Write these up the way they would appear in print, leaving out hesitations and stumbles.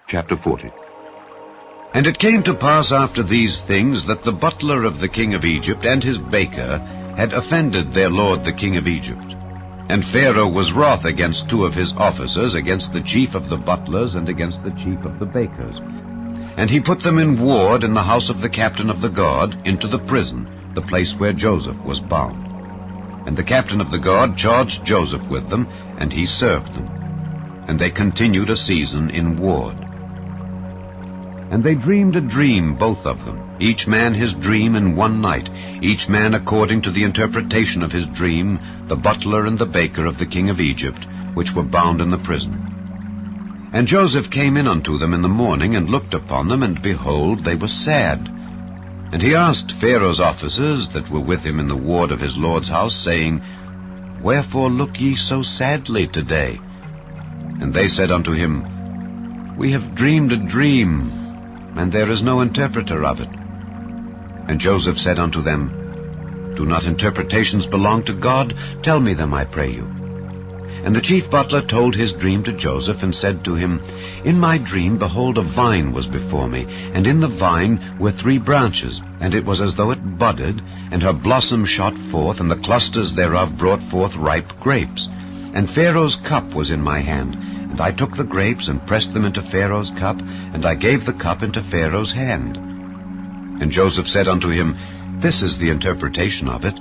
Chapter 40. And it came to pass after these things that the butler of the king of Egypt and his baker had offended their lord the king of Egypt. And Pharaoh was wroth against two of his officers, against the chief of the butlers and against the chief of the bakers. And he put them in ward in the house of the captain of the guard, into the prison, the place where Joseph was bound. And the captain of the guard charged Joseph with them, and he served them. And they continued a season in ward. And they dreamed a dream, both of them, each man his dream in one night, each man according to the interpretation of his dream, the butler and the baker of the king of Egypt, which were bound in the prison. And Joseph came in unto them in the morning, and looked upon them, and behold, they were sad. And he asked Pharaoh's officers that were with him in the ward of his lord's house, saying, Wherefore look ye so sadly today? And they said unto him, We have dreamed a dream, and there is no interpreter of it. And Joseph said unto them, Do not interpretations belong to God? Tell me them, I pray you. And the chief butler told his dream to Joseph, and said to him, In my dream, behold, a vine was before me, and in the vine were 3 branches, and it was as though it budded, and her blossom shot forth, and the clusters thereof brought forth ripe grapes. And Pharaoh's cup was in my hand, and I took the grapes, and pressed them into Pharaoh's cup, and I gave the cup into Pharaoh's hand. And Joseph said unto him, This is the interpretation of it.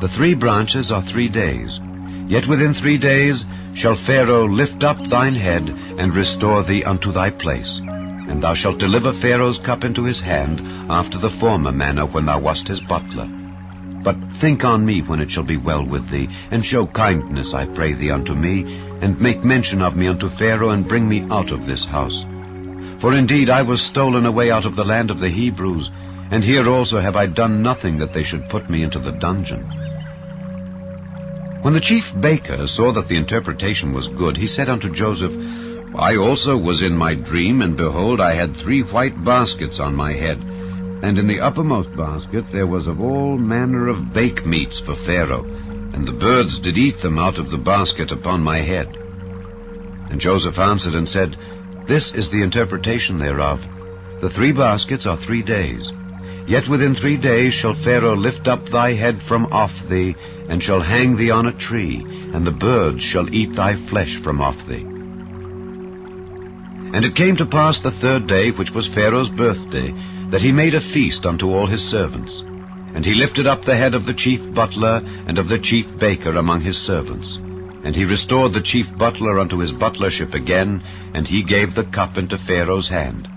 The 3 branches are 3 days. Yet within 3 days shall Pharaoh lift up thine head, and restore thee unto thy place. And thou shalt deliver Pharaoh's cup into his hand, after the former manner when thou wast his butler. But think on me when it shall be well with thee, and show kindness, I pray thee, unto me, and make mention of me unto Pharaoh, and bring me out of this house. For indeed I was stolen away out of the land of the Hebrews, and here also have I done nothing that they should put me into the dungeon. When the chief baker saw that the interpretation was good, he said unto Joseph, I also was in my dream, and behold, I had 3 white baskets on my head. And in the uppermost basket there was of all manner of bake meats for Pharaoh, and the birds did eat them out of the basket upon my head. And Joseph answered and said, This is the interpretation thereof. The 3 baskets are 3 days. Yet within 3 days shall Pharaoh lift up thy head from off thee, and shall hang thee on a tree, and the birds shall eat thy flesh from off thee. And it came to pass the 3rd day, which was Pharaoh's birthday, that he made a feast unto all his servants. And he lifted up the head of the chief butler and of the chief baker among his servants. And he restored the chief butler unto his butlership again, and he gave the cup into Pharaoh's hand.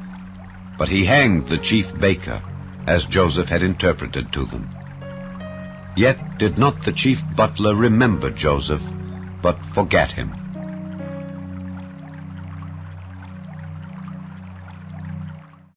But he hanged the chief baker, as Joseph had interpreted to them. Yet did not the chief butler remember Joseph, but forgat him.